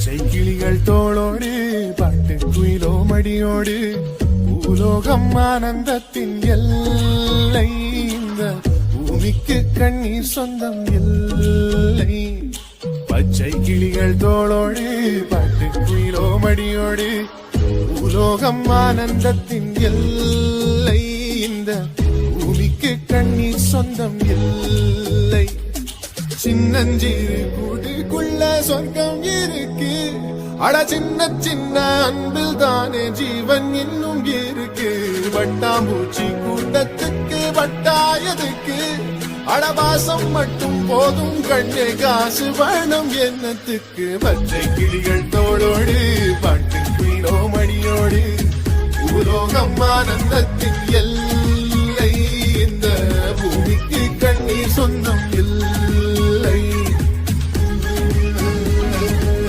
பச்சை கிளிகள் தோளோடு பாட்டு குயிலோ மடியோடு பூலோகம் ஆனந்தத்தின் எல்லை இந்த பூமிக்கு கண்ணீர் சொந்தம் இல்லை. பச்சை கிளிகள் தோளோடு பாட்டு குயிலோ மடியோடு பூலோகம் ஆனந்தத்தின் எல்லை இந்த பூமிக்கு கண்ணீர் சொந்தம் இல்லை. சின்னஞ்சிறு கூட்டுக்குள்ள சொர்க்கம் இருக்கு, அட சின்ன சின்ன அன்பில் தானே ஜீவன் இன்னும் இருக்கு. வட்டாம்பூச்சி கூட்டத்துக்கு வட்டாயதுக்கு அடவாசம் மட்டும் போதும் கண்ணே, காசு வேணும் எண்ணத்துக்கு. பச்சை கிளிகள் தோளோடு பாட்டு குயிலோ மணியோடு பூலோகம் ஆனந்தத்தின் எல்லை இந்த பூமிக்கு கண்ணீர் சொந்தம் இல்லை.